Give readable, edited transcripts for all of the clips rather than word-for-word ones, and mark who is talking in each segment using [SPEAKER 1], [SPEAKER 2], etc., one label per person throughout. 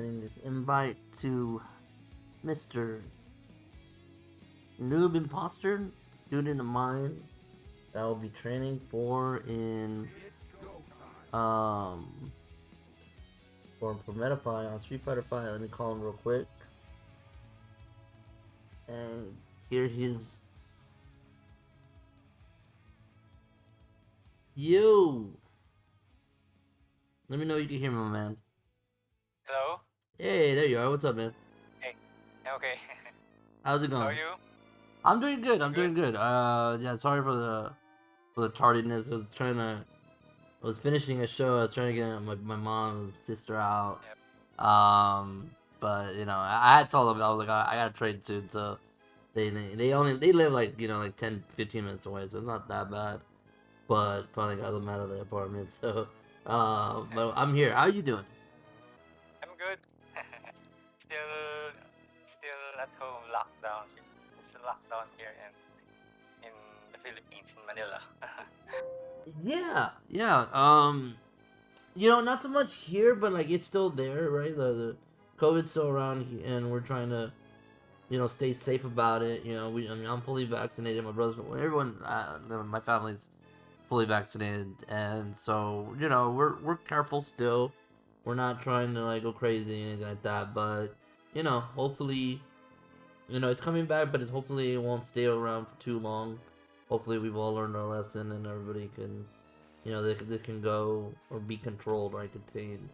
[SPEAKER 1] Sending this invite to Mr. Noob Imposter, student of mine that I will be training um for Metafy on Street Fighter 5. Let me call him real quick and hear his yo. Let me know you can hear me, my man.
[SPEAKER 2] Hello?
[SPEAKER 1] Hey, there you are. What's up, man?
[SPEAKER 2] Hey. Okay.
[SPEAKER 1] How's it
[SPEAKER 2] How are
[SPEAKER 1] going?
[SPEAKER 2] you?
[SPEAKER 1] I'm doing good. I'm
[SPEAKER 2] Good?
[SPEAKER 1] doing good. Yeah. Sorry for the tardiness. I was finishing a show. I was trying to get my mom and sister out.
[SPEAKER 2] Yep.
[SPEAKER 1] But I had told them I was like I gotta trade soon, so they live like like 10, 15 minutes away, so it's not that bad. But finally got them out of the apartment. So, but I'm here. How you doing?
[SPEAKER 2] I'm good. still still at home lockdown. It's a lockdown here in the Philippines, in Manila.
[SPEAKER 1] Yeah. Not so much here, but like it's still there, right? The COVID's still around, and we're trying to stay safe about it. I mean, I'm fully vaccinated. My brother's, everyone, my family's fully vaccinated, and so we're careful still. We're not trying to like go crazy or anything like that, but hopefully, it's coming back, but hopefully it won't stay around for too long. Hopefully, we've all learned our lesson, and everybody can, they can go or be controlled or contained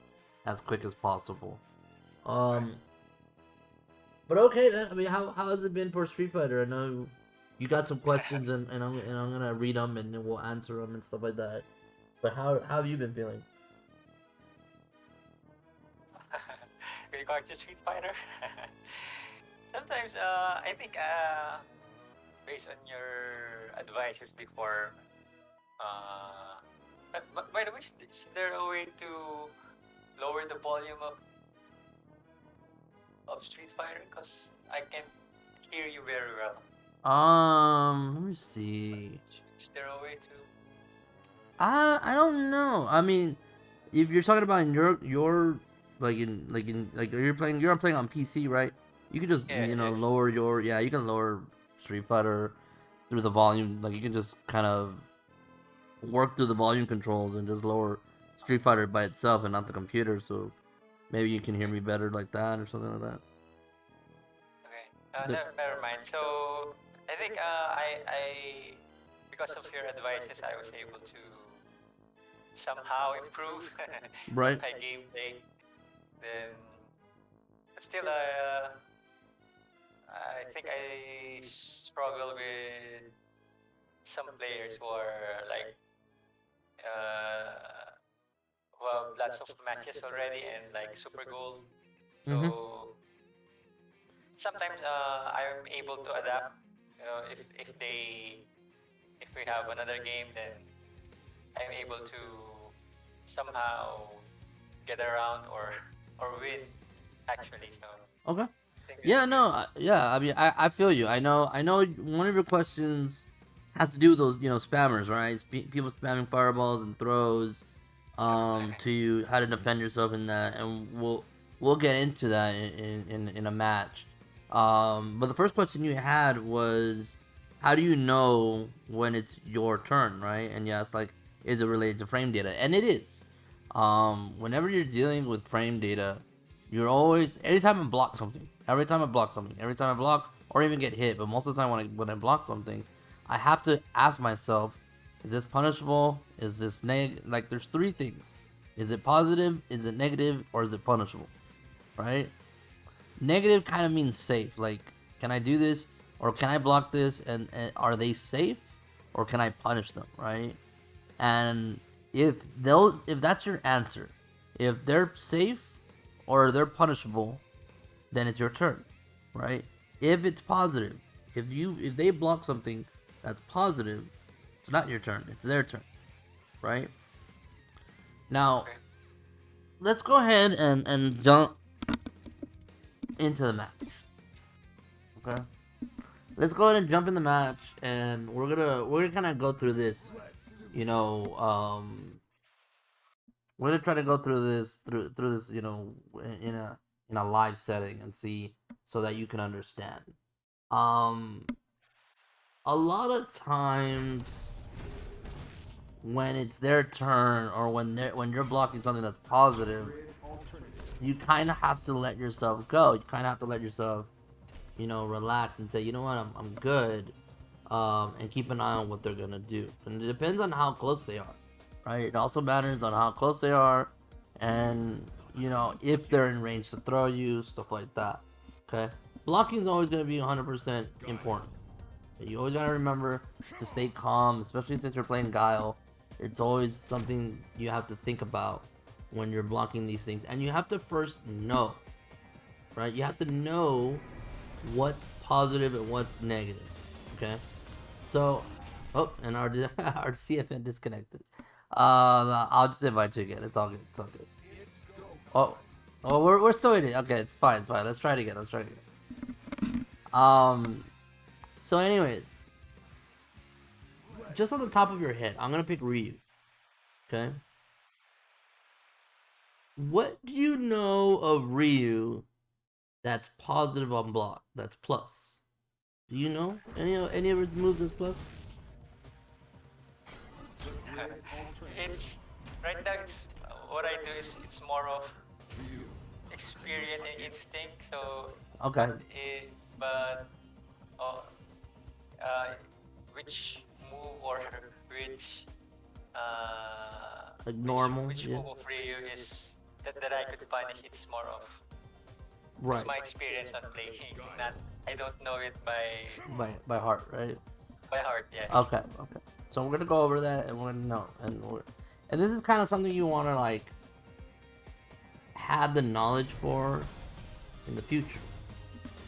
[SPEAKER 1] as quick as possible.
[SPEAKER 2] Right.
[SPEAKER 1] Um, but okay, man. I mean, how has it been for Street Fighter? I know you got some questions, and I'm gonna read them and then we'll answer them and stuff like that. But how have you been feeling?
[SPEAKER 2] Regard to Street Fighter. Sometimes I think based on your advices before, but by the way, is there a way to lower the volume of Street Fighter? Because I can't hear you very well.
[SPEAKER 1] Let me see.
[SPEAKER 2] Is there a way to?
[SPEAKER 1] I don't know. I mean, if you're talking about in your you're playing on PC, right? You can just
[SPEAKER 2] Yes, yes.
[SPEAKER 1] lower your you can lower Street Fighter through the volume. Like you can just kind of work through the volume controls and just lower Street Fighter by itself and not the computer. So maybe you can hear me better like that or something like that.
[SPEAKER 2] Okay.
[SPEAKER 1] The,
[SPEAKER 2] Never mind. So I think I because of your advices, I was able to somehow improve
[SPEAKER 1] right.
[SPEAKER 2] my gameplay. Then, but still, I think I struggle with some players who are like uh, who have lots of matches already and like super gold.
[SPEAKER 1] Mm-hmm.
[SPEAKER 2] So sometimes I'm able to adapt. If we have another game, then I'm able to somehow get around or win actually. So
[SPEAKER 1] Okay.
[SPEAKER 2] I think that's
[SPEAKER 1] Yeah,
[SPEAKER 2] good.
[SPEAKER 1] no, yeah. I mean, I feel you. I know. One of your questions has to do with those, spammers, right? People spamming fireballs and throws,
[SPEAKER 2] Yep.
[SPEAKER 1] to you, how to defend yourself in that, and we'll get into that in a match. But the first question you had was, how do you know when it's your turn, right? And yes, like, is it related to frame data? And it is. Whenever you're dealing with frame data, you're always every time I block something, every time I block or even get hit, but most of the time when I block something, I have to ask myself, is this punishable? Is this like there's three things. Is it positive? Is it negative? Or is it punishable? Right? Negative kind of means safe. Like, can I do this? Or can I block this? And are they safe? Or can I punish them? Right? And if that's your answer, if they're safe or they're punishable, then it's your turn, right? If it's positive, if they block something that's positive, it's not your turn, it's their turn, right? Now,
[SPEAKER 2] Okay.
[SPEAKER 1] let's go ahead and jump into the match. Okay? Let's go ahead and jump in the match, and we're gonna kind of go through this, you know, um we're gonna try to go through this in a in a live setting and see so that you can understand. Um, a lot of times when it's their turn or when you're blocking something that's positive, you kind of have to let yourself go. You kind of have to let yourself, relax and say, you know what, I'm good, and keep an eye on what they're gonna do. And it depends on how close they are, right? It also matters on how close they are, and if they're in range to throw you, stuff like that. Okay, blocking is always gonna be 100% important. You always gotta remember to stay calm, especially since you're playing Guile. It's always something you have to think about when you're blocking these things, and you have to first know, right? You have to know what's positive and what's negative. Okay, so, oh, and our our CFN disconnected. I'll just invite you again. It's all good. It's all good. Oh, we're still in it. Okay, it's fine. It's fine. Let's try it again. Let's try it again. So anyways, just on the top of your head, I'm gonna pick Ryu. Okay. What do you know of Ryu that's positive on block? That's plus. Do you know any of his moves as plus?
[SPEAKER 2] It's right now. It's what I do is it's more of experience and instinct. So,
[SPEAKER 1] Okay.
[SPEAKER 2] but uh, uh, which move or which
[SPEAKER 1] Like normal.
[SPEAKER 2] which
[SPEAKER 1] Yeah.
[SPEAKER 2] move of Ryu is that I could punish? It's more of
[SPEAKER 1] Right.
[SPEAKER 2] it's my experience on playing. Not I don't know it
[SPEAKER 1] By heart, right?
[SPEAKER 2] by heart. Yes.
[SPEAKER 1] Okay. Okay. So we're gonna go over that, and we're gonna know, and this is kind of something you want to like have the knowledge for in the future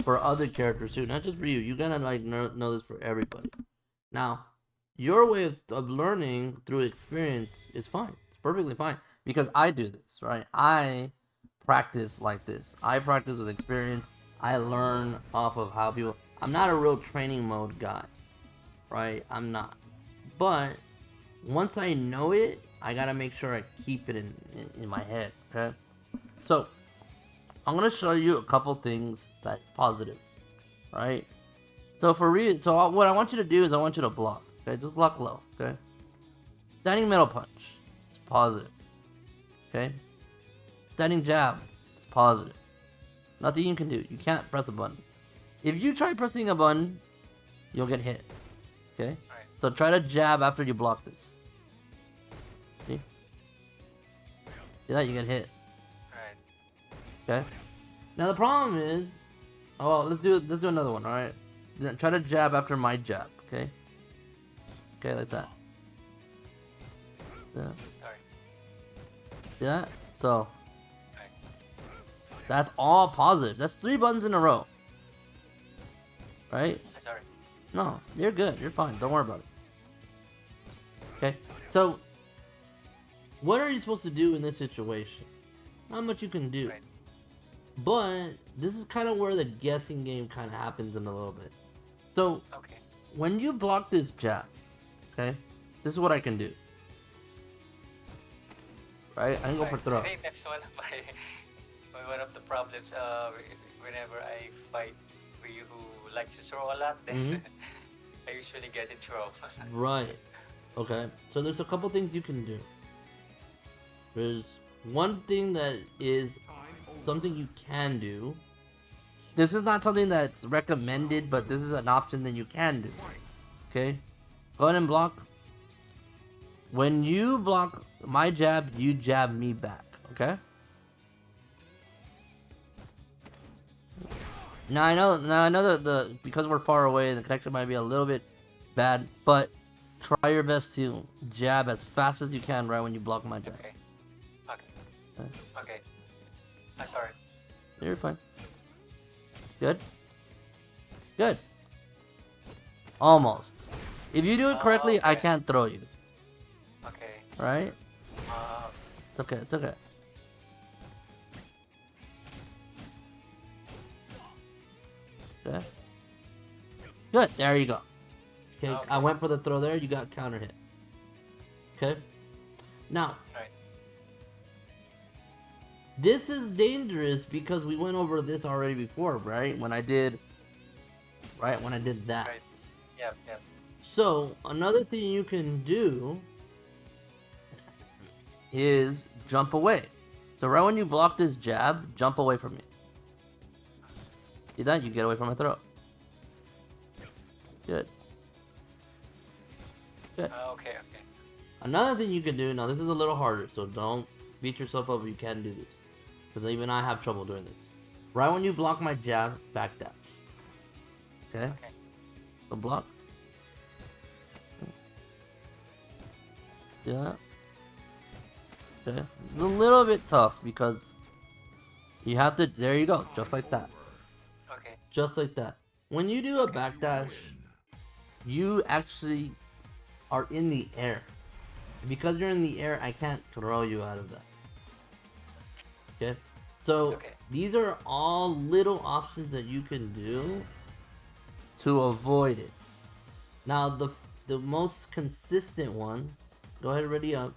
[SPEAKER 1] for other characters too, not just Ryu. You gotta like know this for everybody. Now, your way of learning through experience is fine. It's perfectly fine because I do this, right? I practice like this. I practice with experience. I learn off of how people. I'm not a real training mode guy, right? I'm not. But once I know it, I gotta make sure I keep it in my head. Okay. So I'm gonna show you a couple things that's positive, right? So what I want you to do is I want you to block. Okay, just block low. Okay. Standing middle punch. It's positive. Okay. Standing jab. It's positive. Nothing you can do. You can't press a button. If you try pressing a button, you'll get hit. Okay.
[SPEAKER 2] Right.
[SPEAKER 1] So try to jab after you block this. See? See that? You get hit.
[SPEAKER 2] Right.
[SPEAKER 1] Okay. Now the problem is, well, let's do another one. All right. Then try to jab after my jab. Okay. Okay, like that. Yeah.
[SPEAKER 2] Sorry.
[SPEAKER 1] See that? So
[SPEAKER 2] Right.
[SPEAKER 1] that's all positive. That's 3 buttons in a row. Right?
[SPEAKER 2] Sorry.
[SPEAKER 1] No, you're good. You're fine. Don't worry about it. Okay. So what are you supposed to do in this situation? Not much you can do.
[SPEAKER 2] Right.
[SPEAKER 1] But this is kind of where the guessing game kind of happens in a little bit. So
[SPEAKER 2] Okay.
[SPEAKER 1] when you block this jab, okay, this is what I can do. Right? I can go for
[SPEAKER 2] Right.
[SPEAKER 1] throw.
[SPEAKER 2] I think that's one of one of the problems. Whenever I fight Ryu who likes to throw a lot, then
[SPEAKER 1] Mhm.
[SPEAKER 2] I usually get in trouble.
[SPEAKER 1] Right. Okay. So there's a couple things you can do. There's one thing that is something you can do. This is not something that's recommended, but this is an option that you can do. Okay? Go ahead and block. When you block my jab, you jab me back. Okay? Now I know that because we're far away, the connection might be a little bit bad, but try your best to jab as fast as you can right when you block my jab.
[SPEAKER 2] Okay. Okay.
[SPEAKER 1] Okay.
[SPEAKER 2] Okay. I'm sorry.
[SPEAKER 1] You're fine. Good. Good. Almost. If you do it correctly, I
[SPEAKER 2] Okay.
[SPEAKER 1] can't throw you.
[SPEAKER 2] Okay.
[SPEAKER 1] Right?
[SPEAKER 2] Uh,
[SPEAKER 1] It's okay. It's okay. Okay. Good. There you go. Okay.
[SPEAKER 2] Okay.
[SPEAKER 1] I went for the throw there. You got counter hit. Okay. Now,
[SPEAKER 2] right.
[SPEAKER 1] This is dangerous because we went over this already before, right? When I did that.
[SPEAKER 2] Right. Yep. Yep.
[SPEAKER 1] So another thing you can do is jump away. So right when you block this jab, jump away from me. See that? You get away from my throat. Good. Good.
[SPEAKER 2] Okay. Okay.
[SPEAKER 1] Another thing you can do, now this is a little harder, so don't beat yourself up if you can't do this. Because even I have trouble doing this. Right when you block my jab, back dash. Okay?
[SPEAKER 2] Okay.
[SPEAKER 1] So block. See that? Okay. It's a little bit tough because you have to, there you go, just like that.
[SPEAKER 2] Okay.
[SPEAKER 1] Just like that. When you do a backdash, you actually are in the air. Because you're in the air, I can't throw you out of that. Okay? So,
[SPEAKER 2] Okay.
[SPEAKER 1] these are all little options that you can do to avoid it. Now, the most consistent one, go ahead and ready up.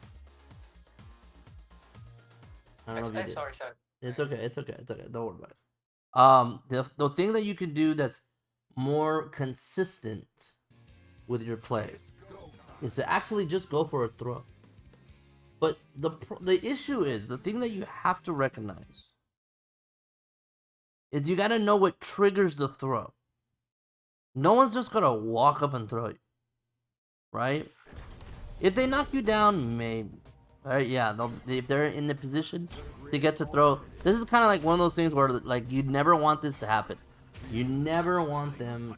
[SPEAKER 1] I don't know if you did.
[SPEAKER 2] Sorry.
[SPEAKER 1] It's okay. Don't worry about it. The thing that you can do that's more consistent with your play is to actually just go for a throw. But the issue is, the thing that you have to recognize is you gotta know what triggers the throw. No one's just gonna walk up and throw you, right? If they knock you down, maybe. Alright, yeah, if they're in the position to get to throw, this is kind of like one of those things where, like, you never want this to happen. You never want them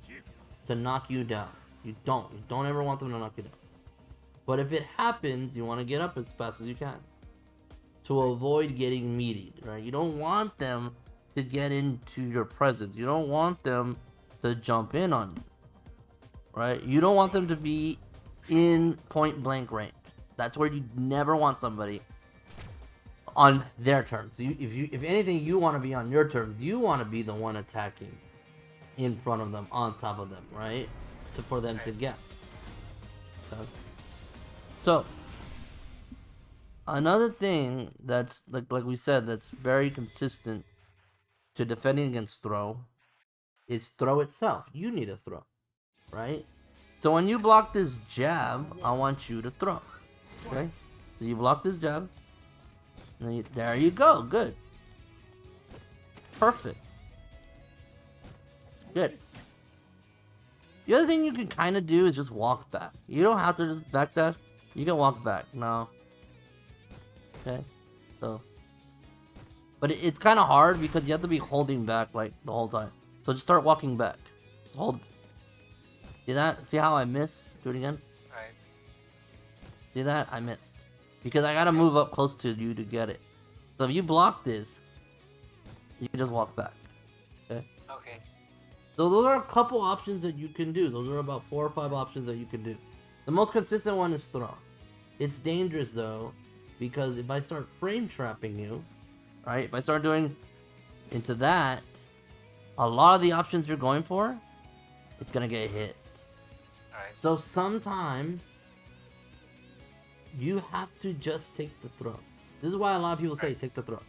[SPEAKER 1] to knock you down. You don't ever want them to knock you down. But if it happens, you want to get up as fast as you can to avoid getting meatied, right? You don't want them to get into your presence. You don't want them to jump in on you, right? You don't want them to be in point blank range. That's where you never want somebody on their terms. If anything, you want to be on your terms. You want to be the one attacking in front of them, on top of them, right? For them to get. Okay. So, another thing that's like we said, that's very consistent to defending against throw is throw itself. You need a throw, right? So when you block this jab, I want you to throw. Okay? So you block this jab. And there you go. Good. Perfect. Good. The other thing you can kind of do is just walk back. You don't have to just backdash. You can walk back. No. Okay? So. But it's kind of hard because you have to be holding back like the whole time. So just start walking back. Just hold. See that? See how I miss? Do it again.
[SPEAKER 2] Right.
[SPEAKER 1] See that? I missed. Because I gotta move up close to you to get it. So if you block this, you can just walk back. Okay?
[SPEAKER 2] Okay.
[SPEAKER 1] So those are a couple options that you can do. Those are about 4 or 5 options that you can do. The most consistent one is throw. It's dangerous though, because if I start frame trapping you, right? If I start doing into that, a lot of the options you're going for, it's gonna get hit.
[SPEAKER 2] Alright.
[SPEAKER 1] So sometimes you have to just take the throw. This is why a lot of people say take the throw.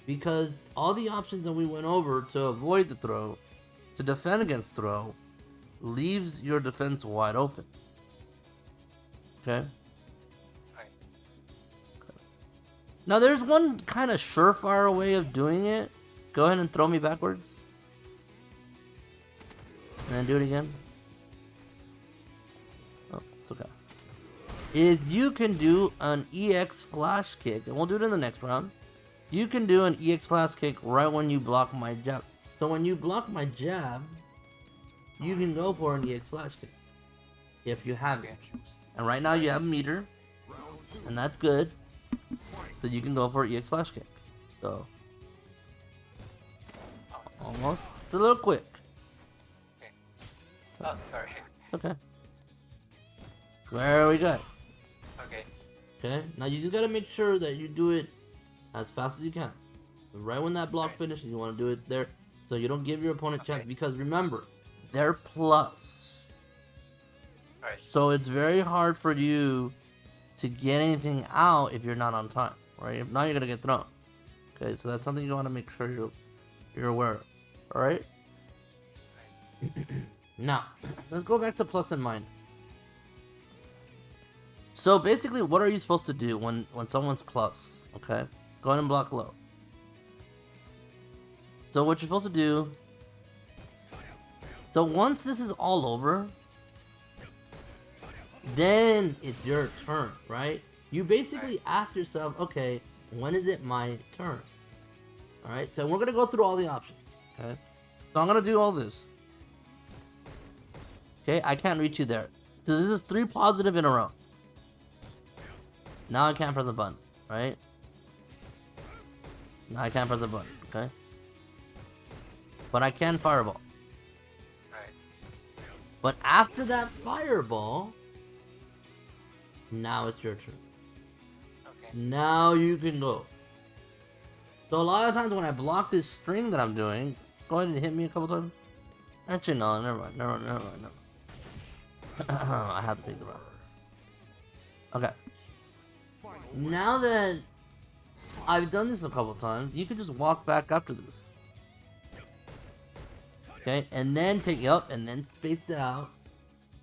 [SPEAKER 1] Because all the options that we went over to avoid the throw, to defend against throw, leaves your defense wide open. Okay?
[SPEAKER 2] Right.
[SPEAKER 1] Now there's one kind of surefire way of doing it. Go ahead and throw me backwards. And then do it again. Oh, it's okay. Is you can do an EX flash kick, and we'll do it in the next round. You can do an EX flash kick right when you block my jab. So when you block my jab, you can go for an EX flash kick. If you have it. And right now you have a meter. And that's good. So you can go for an EX flash kick. So. Almost. It's a little quick.
[SPEAKER 2] Okay. Oh, sorry.
[SPEAKER 1] It's okay. Where we go.
[SPEAKER 2] Okay.
[SPEAKER 1] Okay. Now you just gotta make sure that you do it as fast as you can. Right when that block finishes, you want to do it there, so you don't give your opponent chance. Because remember, they're plus.
[SPEAKER 2] Right.
[SPEAKER 1] So it's very hard for you to get anything out if you're not on time, right? If not, you're gonna get thrown. Okay, so that's something you want to make sure you're aware of. All right. Now, let's go back to plus and minus. So basically, what are you supposed to do when someone's plus? Okay, go ahead and block low. So what you're supposed to do. So once this is all over, then it's your turn, right? You basically ask yourself, okay, when is it my turn? All right. So we're gonna go through all the options. Okay. So I'm gonna do all this. Okay, I can't reach you there. So this is 3 positive in a row. Now I can't press the button, right? Now I can't press the button, okay? But I can fireball.
[SPEAKER 2] Right.
[SPEAKER 1] But after that fireball, now it's your turn.
[SPEAKER 2] Okay.
[SPEAKER 1] Now you can go. So a lot of times when I block this string that I'm doing, go ahead and hit me a couple times. Actually, no, never mind. I have to take the route. Okay. Now that I've done this a couple times, you can just walk back after this. Okay, and then take it up, and then space it out,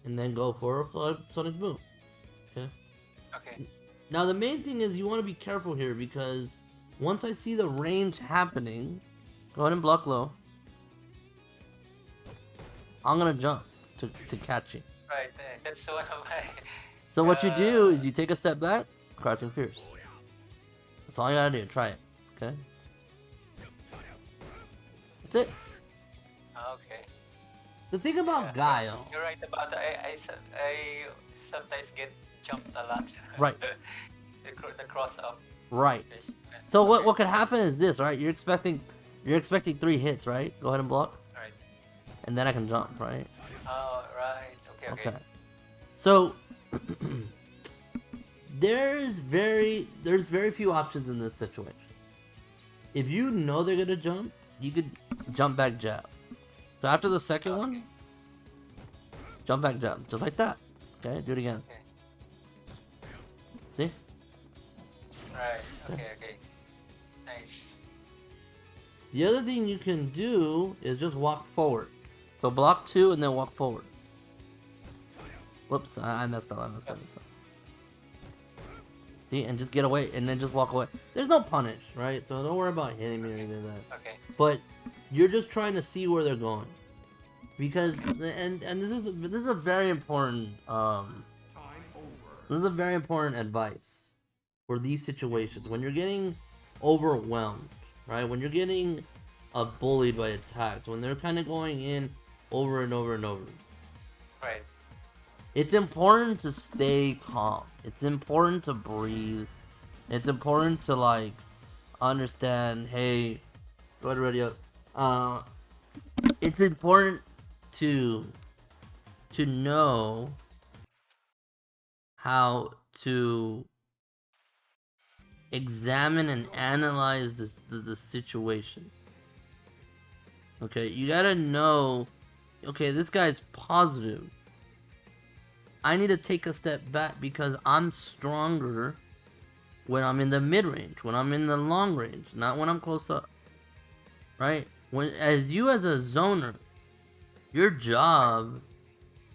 [SPEAKER 1] and then go for a sonic boom. Okay.
[SPEAKER 2] Okay.
[SPEAKER 1] Now the main thing is you want to be careful here because once I see the range happening, go ahead and block low. I'm gonna jump to catch it.
[SPEAKER 2] Right. That's one of my.
[SPEAKER 1] So what you do is you take a step back, crouching fierce. That's all you gotta do. Try it. Okay. That's it.
[SPEAKER 2] Okay.
[SPEAKER 1] The thing about Guile.
[SPEAKER 2] You're right about that. I sometimes get jumped a lot.
[SPEAKER 1] Right.
[SPEAKER 2] the cross up.
[SPEAKER 1] Right. So what could happen is this, right? You're expecting 3 hits, right? Go ahead and block.
[SPEAKER 2] Right.
[SPEAKER 1] And then I can jump, right?
[SPEAKER 2] Oh, right. Okay.
[SPEAKER 1] So there's very few options in this situation. If you know they're gonna jump, you could jump back jab. So after the second one, jump back jab, just like that. Okay, do it again.
[SPEAKER 2] Okay.
[SPEAKER 1] See?
[SPEAKER 2] Right. Okay. Nice.
[SPEAKER 1] The other thing you can do is just walk forward. So block 2 and then walk forward. Whoops, I messed up. See, and just get away, and then just walk away. There's no punish, right? So don't worry about hitting me or anything like that.
[SPEAKER 2] Okay.
[SPEAKER 1] But you're just trying to see where they're going, because and this is a very important this is a very important advice for these situations when you're getting overwhelmed, right? When you're getting bullied by attacks, when they're kind of going in over and over and over.
[SPEAKER 2] Right.
[SPEAKER 1] It's important to stay calm. It's important to breathe. It's important to like understand, hey, go ahead, radio. It's important to know how to examine and analyze the situation. Okay, you gotta know, okay, this guy's positive. I need to take a step back because I'm stronger when I'm in the mid-range, when I'm in the long range, not when I'm close up. Right? As a zoner, your job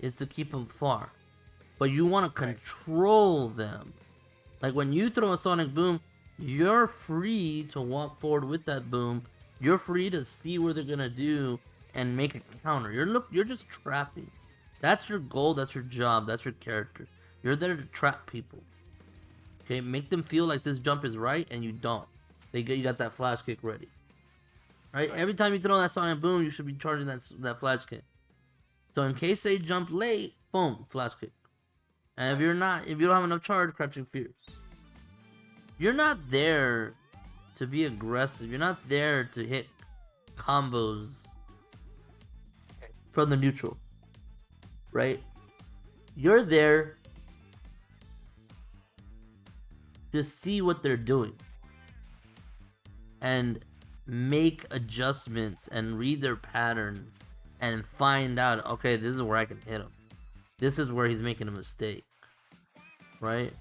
[SPEAKER 1] is to keep them far. But you want to control them. Like when you throw a sonic boom, you're free to walk forward with that boom. You're free to see what they're going to do and make a counter. You're just trapping. That's your goal, that's your job, that's your character. You're there to trap people. Okay, make them feel like this jump is right and you don't. You got that flash kick ready. Right? Every time you throw that sonic boom, you should be charging that flash kick. So in case they jump late, boom, flash kick. And if you don't have enough charge, crouching fierce. You're not there to be aggressive. You're not there to hit combos from the neutral. Right? You're there to see what they're doing and make adjustments and read their patterns and find out, okay, this is where I can hit him. This is where he's making a mistake. Right?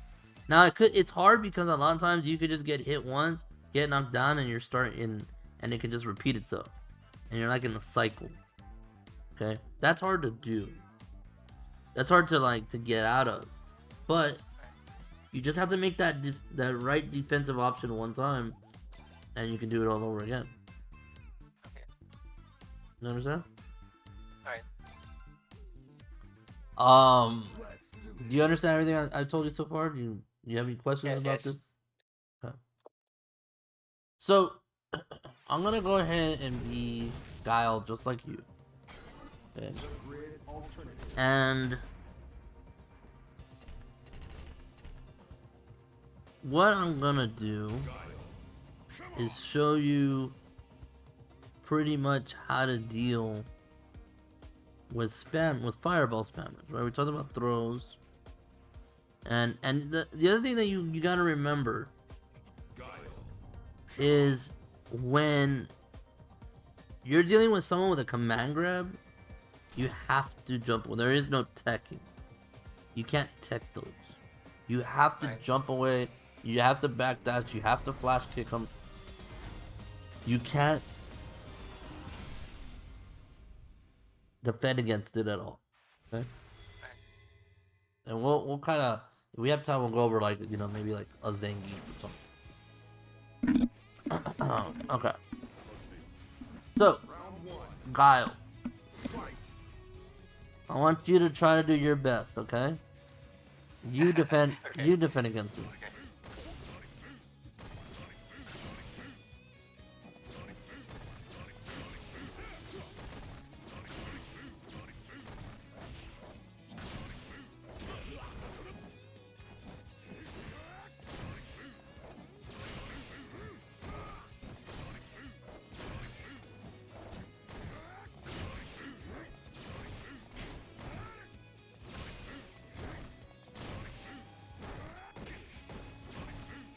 [SPEAKER 1] Now it's hard because a lot of times you could just get hit once, get knocked down and you're starting, and it can just repeat itself, and you're like in a cycle. Okay, that's hard to do. That's hard to like to get out of, but you just have to make that right defensive option one time, and you can do it all over again.
[SPEAKER 2] Okay.
[SPEAKER 1] You understand?
[SPEAKER 2] Alright.
[SPEAKER 1] Do you understand everything I told you so far? Do you have any questions
[SPEAKER 2] Yes,
[SPEAKER 1] about
[SPEAKER 2] yes.
[SPEAKER 1] this? Okay. So, I'm gonna go ahead and be Guile just like you. Okay. And what I'm gonna do is show you pretty much how to deal with fireball spammers, right? We talked about throws. And the other thing that you gotta remember is when you're dealing with someone with a command grab, you have to jump. Well, there is no teching. You can't tech those. You have to jump away. You have to backdash. You have to flash kick them. You can't defend against it at all. Okay? And we'll kind of, if we have time, we'll go over like, you know, maybe like a Zangief or something. Okay. So, Guile, I want you to try to do your best, okay? You defend.
[SPEAKER 2] Okay.
[SPEAKER 1] You defend against it.
[SPEAKER 2] Okay.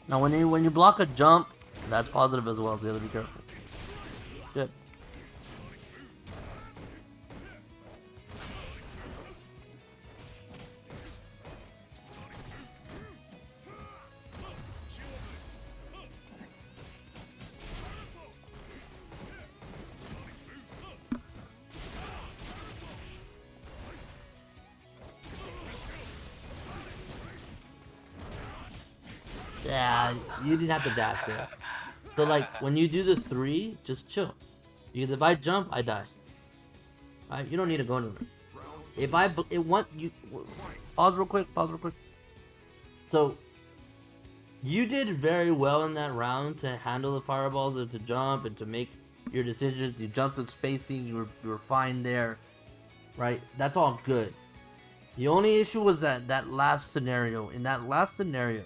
[SPEAKER 1] Now, when you block a jump, that's positive as well. So you have to be careful. Good. Yeah, you didn't have to dash there. So like when you do the 3, just chill. Because if I jump, I die. Right? You don't need to go anywhere. If I pause real quick. So you did very well in that round to handle the fireballs and to jump and to make your decisions. You jumped with spacing. You were fine there, right? That's all good. The only issue was that last scenario. In that last scenario,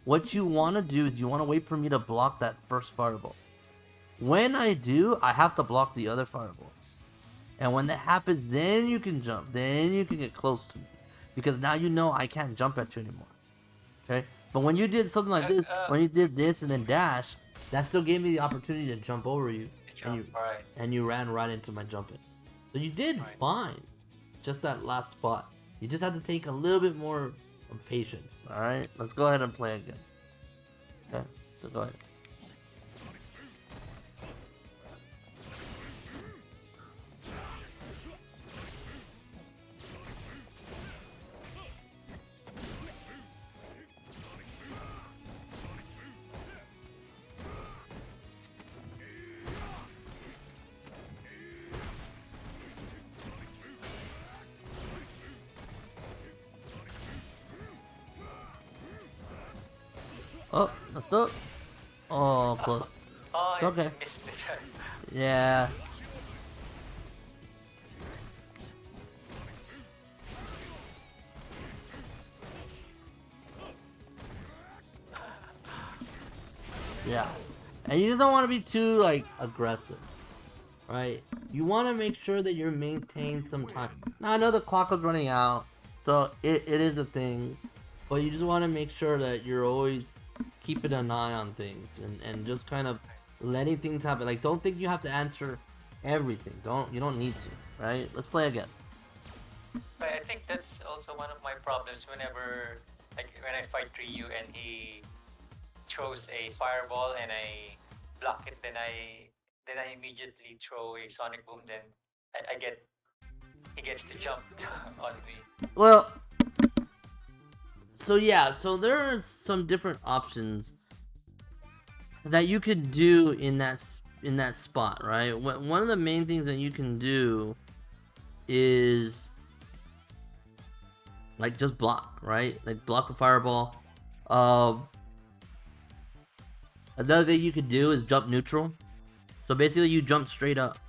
[SPEAKER 1] what you want to do is you want to wait for me to block that first fireball. When I do, I have to block the other fireballs. And when that happens, then you can jump. Then you can get close to me. Because now you know I can't jump at you anymore. Okay? But when you did something like this, when you did this and then dash, that still gave me the opportunity to jump over you. And you ran right into my jumping. So you did fine. Just that last spot. You just have to take a little bit more patience. Alright? Let's go ahead and play again. Okay? So go ahead. Oh, messed up. Oh, close.
[SPEAKER 2] Oh,
[SPEAKER 1] It's okay.
[SPEAKER 2] Missed it.
[SPEAKER 1] Yeah. Yeah. And you just don't want to be too, like, aggressive. Right? You want to make sure that you're maintaining some time. Now, I know the clock is running out, so it is a thing. But you just want to make sure that you're always keeping an eye on things and just kind of letting things happen. Like, don't think you have to answer everything. You don't need to, right? Let's play again.
[SPEAKER 2] But I think that's also one of my problems whenever, like, when I fight Ryu and he throws a fireball and I block it, then I immediately throw a sonic boom. Then I get he gets to jump on me.
[SPEAKER 1] Well, so yeah, so there are some different options that you could do in that spot, right? One of the main things that you can do is like just block, right? Like block a fireball. Another thing you could do is jump neutral. So basically, you jump straight up,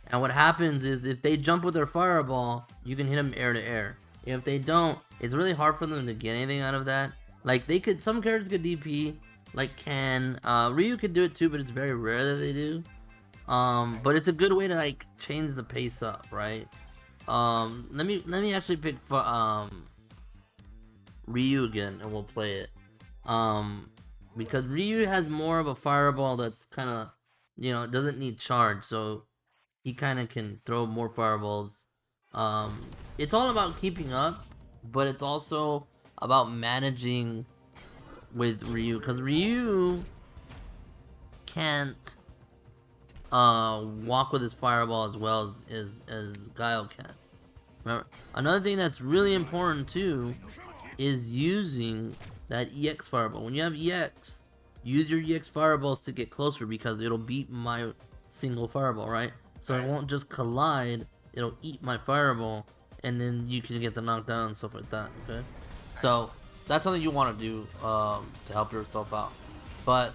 [SPEAKER 1] and what happens is if they jump with their fireball, you can hit them air to air. If they don't, it's really hard for them to get anything out of that. Like some characters could DP, like Ryu could do it too, but it's very rare that they do. But it's a good way to like change the pace up, right? Let me actually pick for Ryu again, and we'll play it. Because Ryu has more of a fireball that's kind of, doesn't need charge, so he kind of can throw more fireballs. It's all about keeping up, but it's also about managing with Ryu, because Ryu can't walk with his fireball as well as Guile can. Remember, another thing that's really important too is using that EX fireball. When you have EX, use your EX fireballs to get closer, because it'll beat my single fireball, right? So it won't just collide, it'll eat my fireball, and then you can get the knockdown and stuff like that, okay? So that's something you want to do to help yourself out. But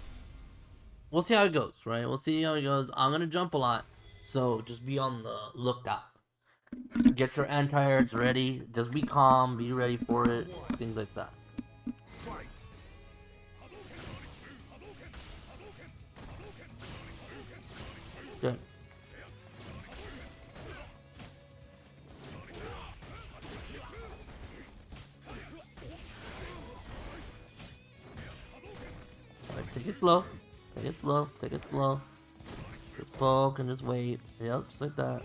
[SPEAKER 1] we'll see how it goes, right? We'll see how it goes. I'm going to jump a lot, so just be on the lookout. Get your anti-airs ready. Just be calm, be ready for it, things like that. Good. Alright, take it slow. Take it slow. Take it slow. Just poke and just wait. Yep, just like that.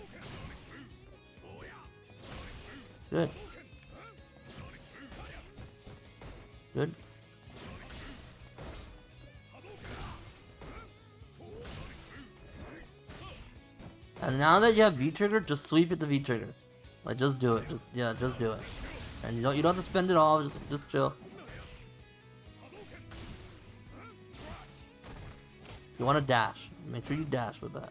[SPEAKER 1] Good. Good. And now that you have V-trigger, just sweep it to V-trigger. Like, just do it. Just do it. And you don't have to spend it all. Just chill. You want to dash. Make sure you dash with that.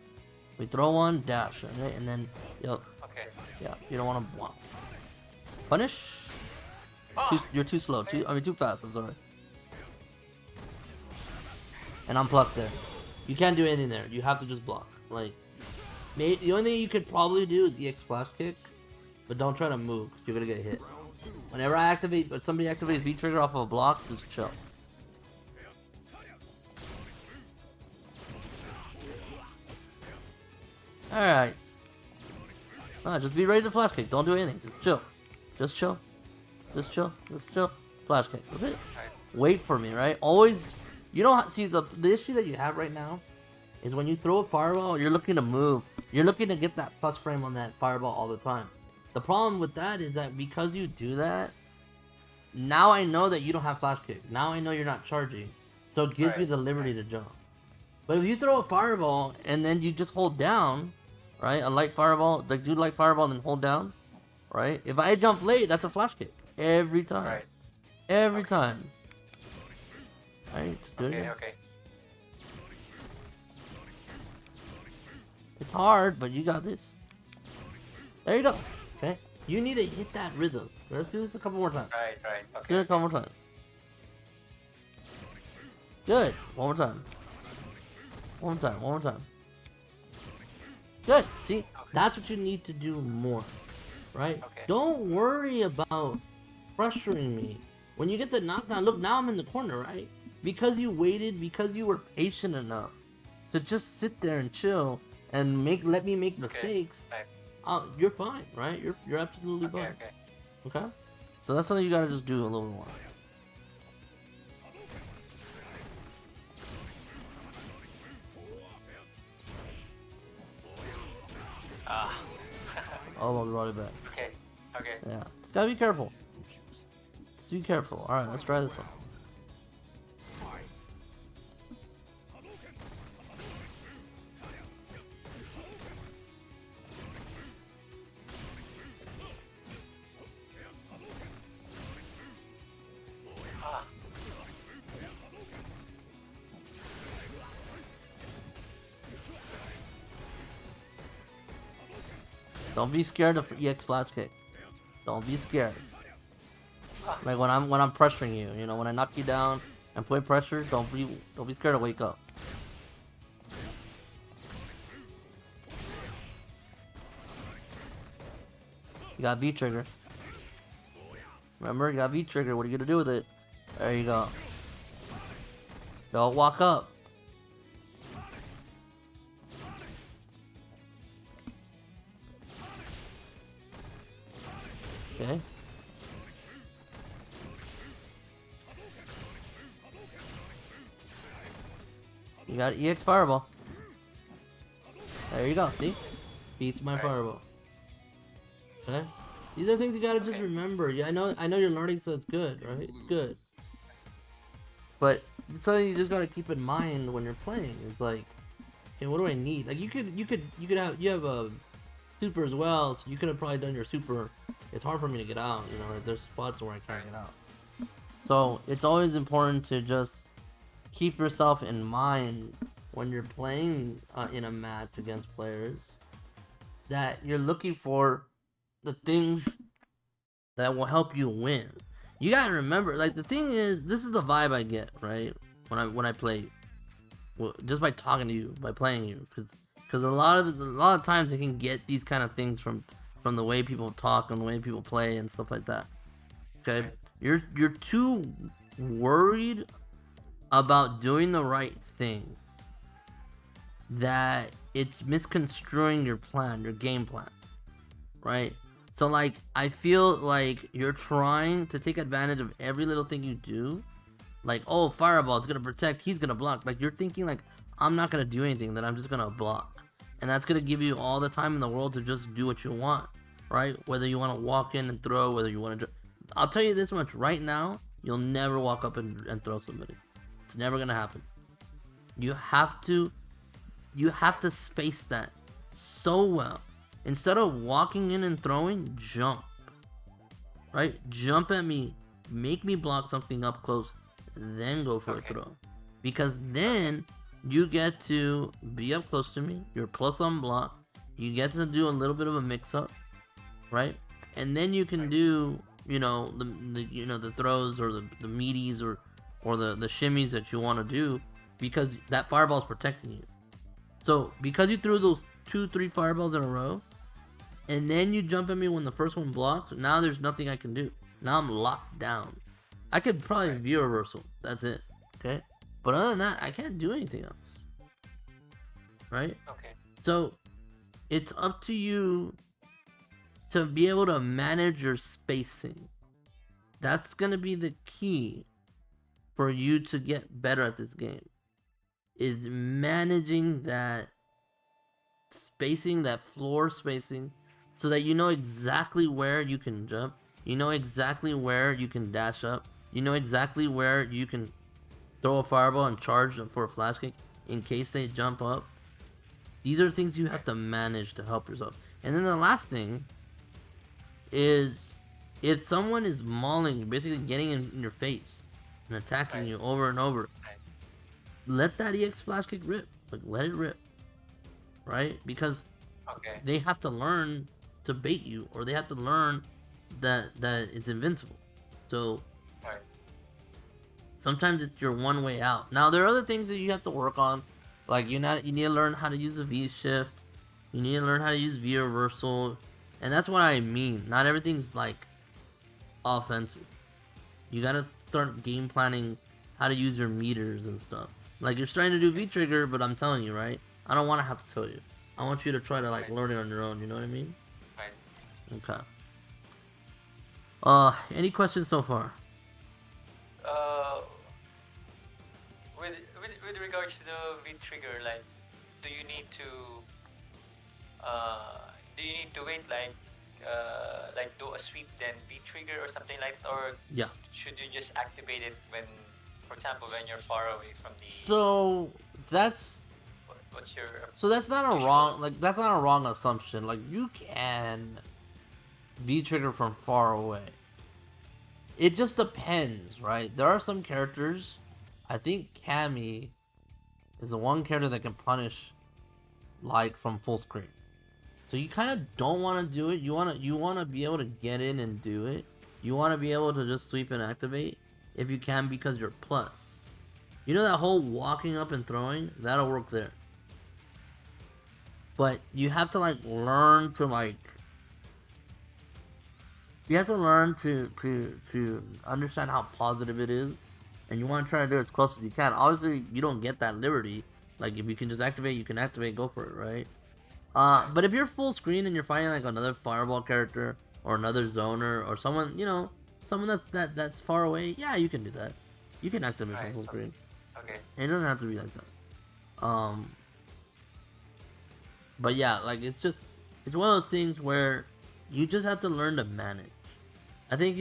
[SPEAKER 1] We throw one, dash, okay? And then, yep.
[SPEAKER 2] Okay.
[SPEAKER 1] Yeah, you don't want to block. Punish. You're too slow. Too fast. I'm sorry. And I'm plus there. You can't do anything there. You have to just block. Like, the only thing you could probably do is EX flash kick, but don't try to move, because you're gonna get hit. Whenever somebody activates V trigger off of a block, just chill. Alright. Just be ready to flash kick. Don't do anything. Just chill. Just chill. Just chill. Just chill. Flash kick. That's it. Wait for me, right? Always. You don't see the issue that you have right now is when you throw a fireball, you're looking to move. You're looking to get that plus frame on that fireball all the time. The problem with that is that because you do that, now I know that you don't have flash kick. Now I know you're not charging. So it gives me the liberty to jump. But if you throw a fireball and then you just hold down, right? A light fireball, like do light fireball and then hold down, right? If I jump late, that's a flash kick. Every time.
[SPEAKER 2] Right.
[SPEAKER 1] Every time. Alright, just do it again.
[SPEAKER 2] Okay.
[SPEAKER 1] It's hard, but you got this. There you go. Okay? You need to hit that rhythm. Let's do this a couple more times.
[SPEAKER 2] Right.
[SPEAKER 1] Let's do it a couple more times. Good. One more time. One more time. Good. See? That's what you need to do more. Right?
[SPEAKER 2] Okay.
[SPEAKER 1] Don't worry about pressuring me. When you get the knockdown, look, now I'm in the corner, right? Because you waited, because you were patient enough to just sit there and chill and let me make mistakes, you're fine, right? You're absolutely fine. Okay? So that's something you gotta just do a little more. Oh, I'll be right back.
[SPEAKER 2] Okay.
[SPEAKER 1] Yeah. Just gotta be careful. Just be careful. Alright, let's try this one. Don't be scared of EX flash kick. Don't be scared.
[SPEAKER 2] Ah,
[SPEAKER 1] Like when I'm pressuring you, you know, when I knock you down and play pressure, don't be scared to wake up. You got V trigger. Remember, you got V trigger. What are you gonna do with it? There you go. Don't walk up. Okay. You got EX Fireball. There you go, see? Beats my Fireball. Okay? These are things you gotta just remember. Yeah, I know you're learning, so it's good, right? It's good. But it's something you just gotta keep in mind when you're playing. It's like, okay, what do I need? Like you have a super as well, so you could have probably done your super. It's hard for me to get out, you know, there's spots where I can't get out. So it's always important to just keep yourself in mind when you're playing in a match against players that you're looking for the things that will help you win. You gotta remember, like the thing is, this is the vibe I get, right? When I play, well, just by talking to you, by playing you, because a lot of times I can get these kind of things from the way people talk and the way people play and stuff like that. Okay, you're too worried about doing the right thing that it's misconstruing your plan, your game plan, right? So like I feel like you're trying to take advantage of every little thing you do. Like, oh, fireball, it's gonna protect, he's gonna block. Like you're thinking like, I'm not gonna do anything, that I'm just gonna block. And that's gonna give you all the time in the world to just do what you want, right? Whether you wanna walk in and throw, whether you wanna I'll tell you this much, right now, you'll never walk up and throw somebody. It's never gonna happen. You have to space that so well. Instead of walking in and throwing, jump. Right? Jump at me, make me block something up close, then go for a throw. Because then you get to be up close to me, you're plus on block, you get to do a little bit of a mix up, right? And then you can do, you know, the throws or the meaties or the shimmies that you want to do, because that fireball is protecting you. So because you threw those 2-3 fireballs in a row, and then you jump at me when the first one blocks, now there's nothing I can do. Now I'm locked down. I could probably view a reversal. That's it. Okay? But other than that, I can't do anything else. Right?
[SPEAKER 2] okay.
[SPEAKER 1] So it's up to you to be able to manage your spacing. That's gonna be the key for you to get better at this game. Is managing that spacing, that floor spacing, so that you know exactly where you can jump, you know exactly where you can dash up, you know exactly where you can throw a fireball and charge for a flash kick in case they jump up. These are things you have to manage to help yourself. And then the last thing is, if someone is mauling you, basically getting in your face and attacking you over and over, let that EX flash kick rip. Like, let it rip. Right? Because they have to learn to bait you, or they have to learn that it's invincible. So sometimes it's your one way out. Now there are other things that you have to work on, like you need to learn how to use a V shift, you need to learn how to use V reversal, and that's what I mean. Not everything's like offensive. You gotta start game planning how to use your meters and stuff. Like you're starting to do V trigger, but I'm telling you, right? I don't want to have to tell you. I want you to try to like learn it on your own. You know what I mean? Okay. Any questions so far?
[SPEAKER 2] With regards to the V trigger, like, do you need to wait like do a sweep then V trigger or something like that, or should you just activate it when, for example, when you're far away from the?
[SPEAKER 1] So that's.
[SPEAKER 2] What's your?
[SPEAKER 1] So that's not a wrong assumption. Like you can V trigger from far away. It just depends, right? There are some characters. I think Cammy is the one character that can punish like from full screen. So you kind of don't want to do it. You want to be able to get in and do it. You want to be able to just sweep and activate if you can because you're plus. You know that whole walking up and throwing? That'll work there. But you have to like learn to like you have to learn to understand how positive it is, and you want to try to do it as close as you can. Obviously, you don't get that liberty. Like if you can just activate, you can activate. Go for it, right? But if you're full screen and you're fighting like another fireball character or another zoner or someone, someone that's far away, yeah, you can do that. You can activate from full screen.
[SPEAKER 2] Okay.
[SPEAKER 1] It doesn't have to be like that. But yeah, like it's one of those things where you just have to learn to manage. I think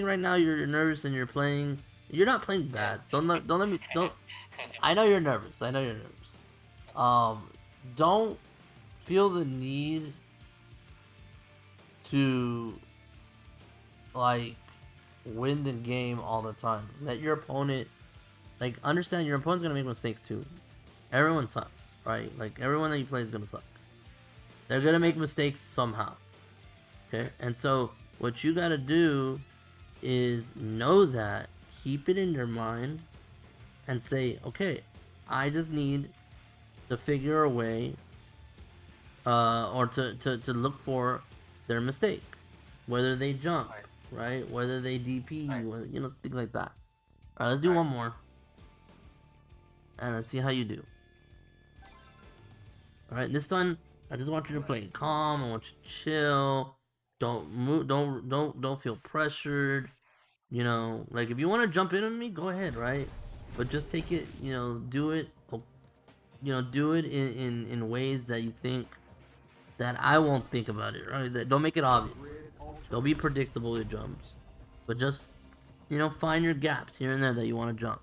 [SPEAKER 1] right now you're nervous and you're playing. You're not playing bad. Don't let me. I know you're nervous. Don't feel the need to like win the game all the time. Let your opponent understand your opponent's gonna make mistakes too. Everyone sucks, right? Like everyone that you play is gonna suck. They're gonna make mistakes somehow. Okay? And so what you gotta do is know that, keep it in your mind, and say, okay, I just need to figure a way or to look for their mistake. Whether they jump, right? Whether they DP, whether, things like that. Alright, let's do one more. And let's see how you do. Alright, this one, I just want you to play calm. I want you to chill. Don't move. Don't feel pressured. Like if you want to jump in on me, go ahead, right? But just take it. Do it. Do it in ways that you think that I won't think about it, right? Don't make it obvious. Don't be predictable with jumps, but just find your gaps here and there that you want to jump.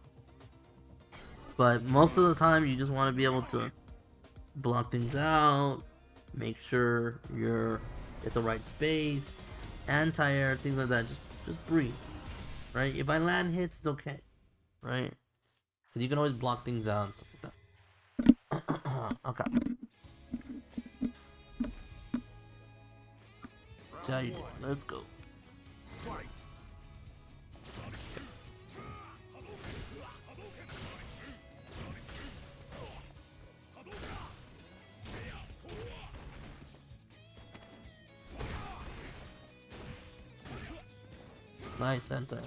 [SPEAKER 1] But most of the time, you just want to be able to block things out, make sure you're at the right space, anti-air, things like that. Just breathe, right? If I land hits, it's okay, right? Because you can always block things out and stuff like that. Okay. See how you do. Let's go. Nice enter.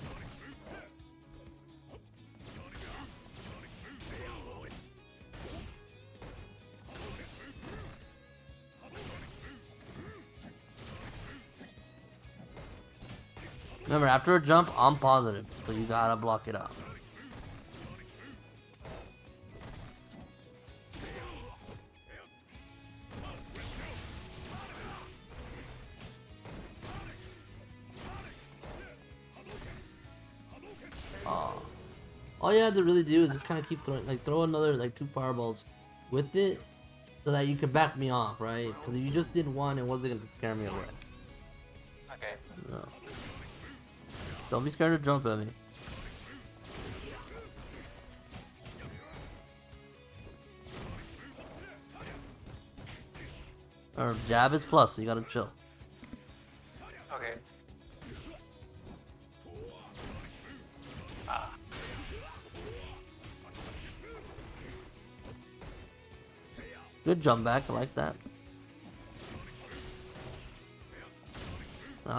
[SPEAKER 1] Remember, after a jump, I'm positive, so you gotta block it out. All you have to really do is just kind of keep throwing, throw another 2 fireballs with it, so that you can back me off, right? Because if you just did one, it wasn't gonna scare me away.
[SPEAKER 2] Okay.
[SPEAKER 1] No. Don't be scared to jump at me. Or jab is plus, so you gotta chill.
[SPEAKER 2] Okay.
[SPEAKER 1] Good jump back, I like that.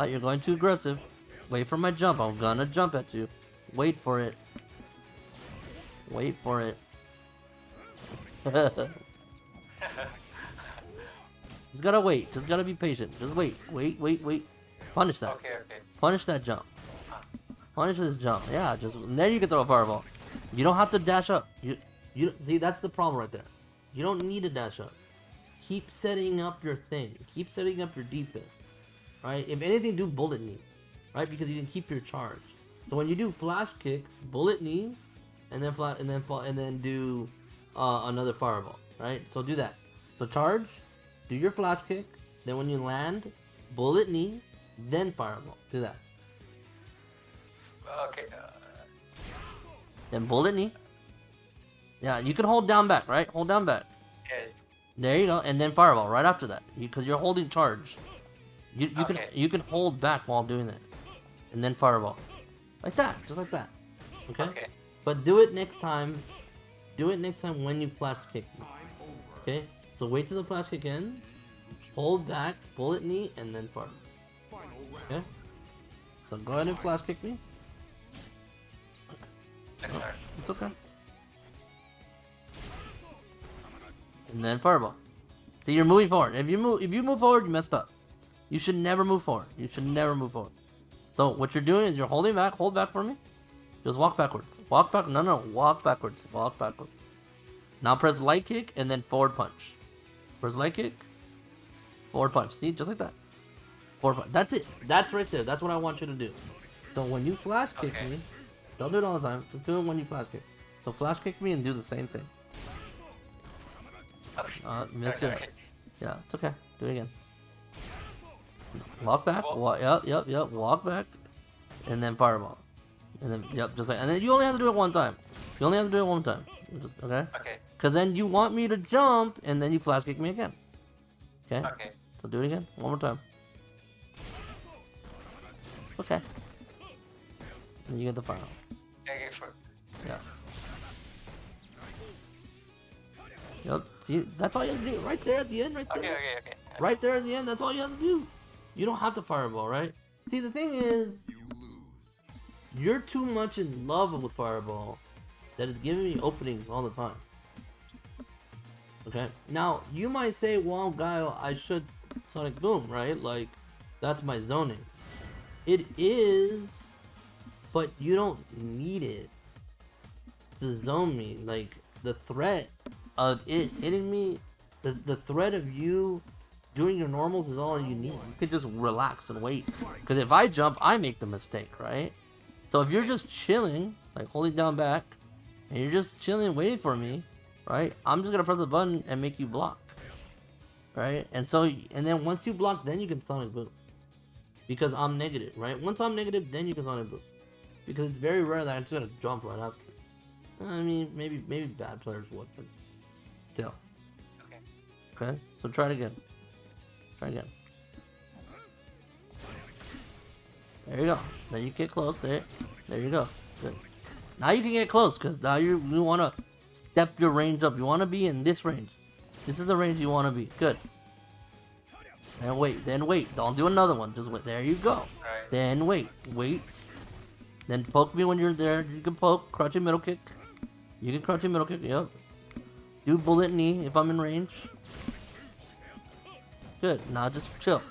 [SPEAKER 1] You're going too aggressive. Wait for my jump, I'm gonna jump at you. Wait for it. Wait for it. Just gotta wait, just gotta be patient. Just wait. Punish that.
[SPEAKER 2] Okay.
[SPEAKER 1] Punish that jump. Punish this jump. Yeah, then you can throw a fireball. You don't have to dash up. You see, that's the problem right there. You don't need to dash up. Keep setting up your thing. Keep setting up your defense. Right? If anything, do bullet knee. Right? Because you can keep your charge. So when you do flash kick, bullet knee, and then do another fireball. Right? So do that. So charge, do your flash kick, then when you land, bullet knee, then fireball. Do that.
[SPEAKER 2] Okay.
[SPEAKER 1] Then bullet knee. Yeah, you can hold down back, right? Hold down back.
[SPEAKER 2] Yes.
[SPEAKER 1] There you go, and then fireball right after that, because you're holding charge.
[SPEAKER 2] Okay.
[SPEAKER 1] You can hold back while doing that, and then fireball, like that, just like that. Okay.
[SPEAKER 2] Okay.
[SPEAKER 1] But do it next time. Do it next time when you flash kick me. Okay. So wait till the flash kick ends. Hold back, bullet knee, and then fireball. Okay. So go ahead and flash kick me.
[SPEAKER 2] Yes, sir.
[SPEAKER 1] It's okay. And then fireball. See, you're moving forward. If you move forward, you messed up. You should never move forward. You should never move forward. So what you're doing is you're holding back. Hold back for me. Just walk backwards. Walk back. No, walk backwards. Walk backwards. Now press light kick and then forward punch. Press light kick. Forward punch. See, just like that. Forward punch. That's it. That's right there. That's what I want you to do. So when you flash kick
[SPEAKER 2] Okay.
[SPEAKER 1] me, don't do it all the time. Just do it when you flash kick. So flash kick me and do the same thing. Missed it.
[SPEAKER 2] Okay.
[SPEAKER 1] Yeah, it's okay. Do it again. Walk back. Yep. Walk back, and then fireball, and then just like, and then you only have to do it one time. You only have to do it one time. Okay.
[SPEAKER 2] Okay.
[SPEAKER 1] Because then you want me to jump, and then you flash kick me again. Okay.
[SPEAKER 2] Okay.
[SPEAKER 1] So do it again, one more time. Okay. And you get the final.
[SPEAKER 2] Okay. For
[SPEAKER 1] Yeah. Yep. See, that's all you have to do. Right there at the end. Right there.
[SPEAKER 2] okay.
[SPEAKER 1] Right there at the end, that's all you have to do. You don't have to fireball, right? See, the thing is, you're too much in love with fireball that it's giving me openings all the time. Okay? Now, you might say, well, Guile, I should Sonic Boom, right? Like, that's my zoning. It is, but you don't need it to zone me. Like, the threat of it hitting me, the threat of you doing your normals is all you need. You could just relax and wait. Because if I jump, I make the mistake, right? So if you're just chilling, like holding down back, and you're just chilling waiting for me, right? I'm just gonna press the button and make you block, right? And then once you block, then you can Sonic Boom. Because I'm negative, right? Once I'm negative, then you can Sonic Boom. Because it's very rare that I'm just gonna jump right after. I mean, maybe bad players would, but still.
[SPEAKER 2] Okay.
[SPEAKER 1] Okay, so try it again. Try again. There you go. Then you get close. There you go. Good. Now you can get close because now you want to step your range up. You want to be in this range. This is the range you want to be. Good. Then wait. Don't do another one. Just wait. There you go.
[SPEAKER 2] Alright.
[SPEAKER 1] Then wait. Then poke me when you're there. You can poke. Crouching middle kick. You can crouching middle kick. Yep. Do bullet knee if I'm in range. Good. Now just chill.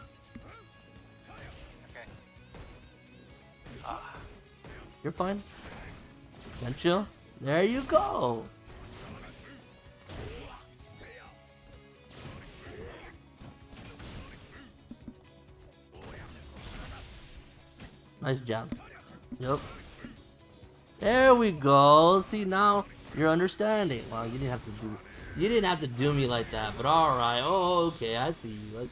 [SPEAKER 2] Okay.
[SPEAKER 1] You're fine. Then chill. There you go. Nice job. Yep. There we go. See, now you're understanding. Well, you didn't have to do me like that, but alright. Oh, okay, I see you.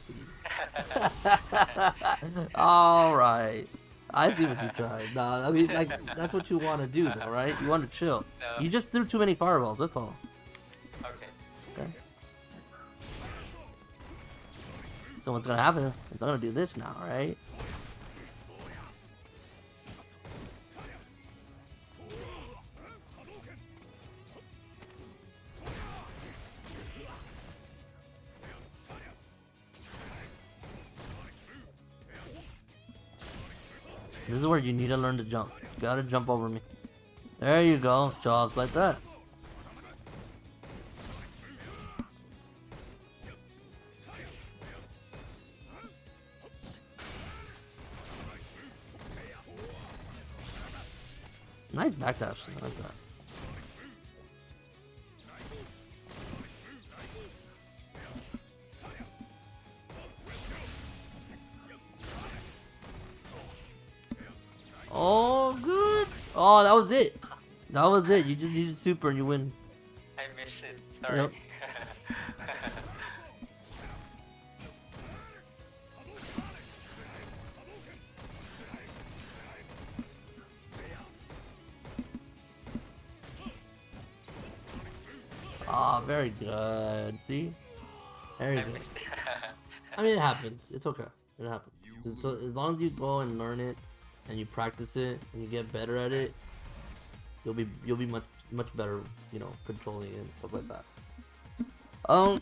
[SPEAKER 1] Alright. I see what you tried. Nah, I mean, like, that's what you want to do, though, right? You want to chill.
[SPEAKER 2] No.
[SPEAKER 1] You just threw too many fireballs, that's all.
[SPEAKER 2] Okay.
[SPEAKER 1] Okay. So what's gonna happen? It's gonna do this now, right? This is where you need to learn to jump. You gotta jump over me. There you go. Jaws like that. Nice backdash. I like that. Oh, good. Oh, that was it. That was it. You just needed super and you win.
[SPEAKER 2] I missed it. Sorry.
[SPEAKER 1] Yep. Ah, very good. See? Very
[SPEAKER 2] I
[SPEAKER 1] good.
[SPEAKER 2] missed it.
[SPEAKER 1] I mean, it happens. It's okay. It happens. So as long as you go and learn it, and you practice it, and you get better at it, you'll be much better. You know, controlling it and stuff like that. Um,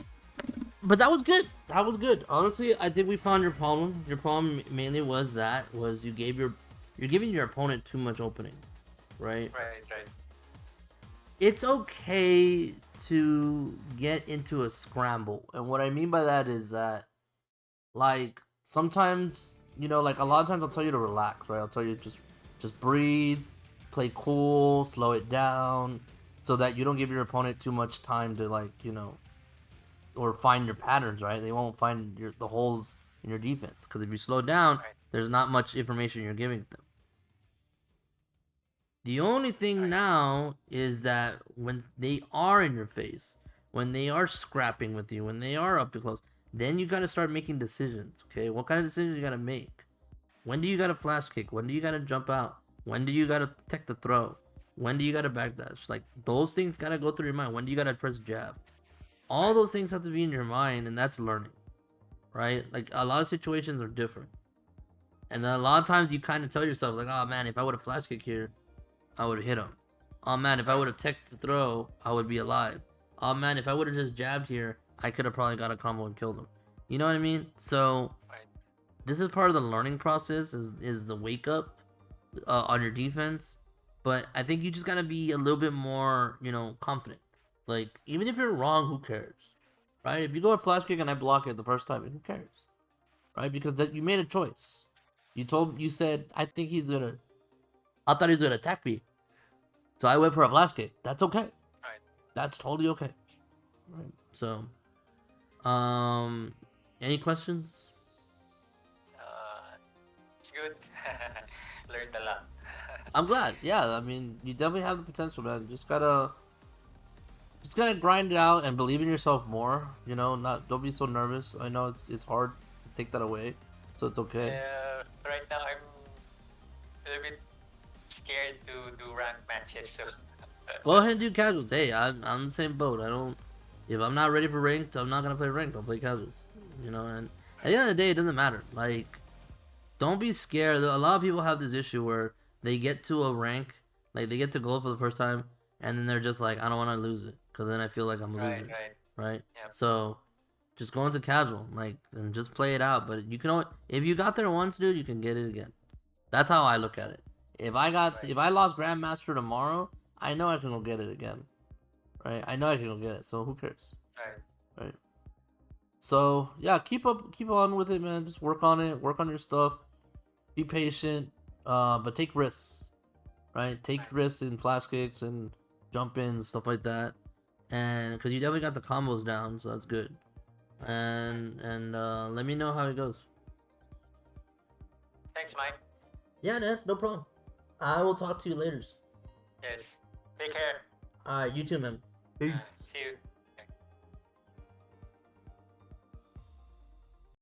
[SPEAKER 1] but that was good. That was good. Honestly, I think we found your problem. Your problem mainly was you're giving your opponent too much opening, right?
[SPEAKER 2] Right, right.
[SPEAKER 1] It's okay to get into a scramble, and what I mean by that is that, like, sometimes, like, a lot of times I'll tell you to relax, right? I'll tell you just breathe, play cool, slow it down, so that you don't give your opponent too much time to, like, or find your patterns, right? They won't find the holes in your defense, because if you slow down,
[SPEAKER 2] Right,
[SPEAKER 1] there's not much information you're giving them. The only thing
[SPEAKER 2] right,
[SPEAKER 1] now is that when they are in your face, when they are scrapping with you, when they are up to close, then you gotta start making decisions. Okay, what kind of decisions you gotta make? When do you gotta flash kick? When do you gotta jump out? When do you gotta tech the throw? When do you gotta backdash? Like, those things gotta go through your mind. When do you gotta press jab? All
[SPEAKER 2] right,
[SPEAKER 1] those things have to be in your mind, and that's learning, right? Like, a lot of situations are different, and then a lot of times you kind of tell yourself, like, oh man, if I would have flash kick here, I would have hit him. Oh man, if I
[SPEAKER 2] right,
[SPEAKER 1] would have teched the throw, I would be alive. Oh man, if I would have just jabbed here, I could have probably got a combo and killed him. You know what I mean? So
[SPEAKER 2] right,
[SPEAKER 1] this is part of the learning process. Is the wake up on your defense, but I think you just gotta be a little bit more, confident. Like, even if you're wrong, who cares, right? If you go a flash kick and I block it the first time, who cares, right? Because that you made a choice. You said, I think I thought he was gonna attack me, so I went for a flash kick. That's okay.
[SPEAKER 2] right.
[SPEAKER 1] That's totally okay. Right. So, um, any questions?
[SPEAKER 2] It's good. Learned a lot.
[SPEAKER 1] I'm glad. Yeah, I mean, you definitely have the potential, man. Just gotta grind it out and believe in yourself more. Not don't be so nervous. I know it's hard to take that away, so it's okay.
[SPEAKER 2] Right now I'm a little bit scared to do rank matches. So
[SPEAKER 1] Go ahead and do casuals. Hey, I'm the same boat. I don't. If I'm not ready for ranked, I'm not gonna play ranked. I'll play casuals. And at the end of the day, it doesn't matter. Like, don't be scared. A lot of people have this issue where they get to a rank, like they get to gold for the first time, and then they're just like, I don't want to lose it, because then I feel like I'm a
[SPEAKER 2] right,
[SPEAKER 1] loser,
[SPEAKER 2] right.
[SPEAKER 1] right?
[SPEAKER 2] Yep.
[SPEAKER 1] So just go into casual, like, and just play it out. But you can always, if you got there once, dude, you can get it again. That's how I look at it.
[SPEAKER 2] Right,
[SPEAKER 1] If I lost Grandmaster tomorrow, I know I can go get it again, right? I know I can go get it. So who cares,
[SPEAKER 2] right,
[SPEAKER 1] right? So yeah, keep on with it, man. Just work on it. Work on your stuff. Be patient, but take risks, right? Take
[SPEAKER 2] right.
[SPEAKER 1] risks in flash kicks and jump ins, stuff like that, and because you definitely got the combos down, so that's good. And let me know how it goes.
[SPEAKER 2] Thanks, Mike.
[SPEAKER 1] Yeah, man, no problem. I will talk to you later.
[SPEAKER 2] Yes. Take care.
[SPEAKER 1] All right, you too, man. Peace.
[SPEAKER 2] See you.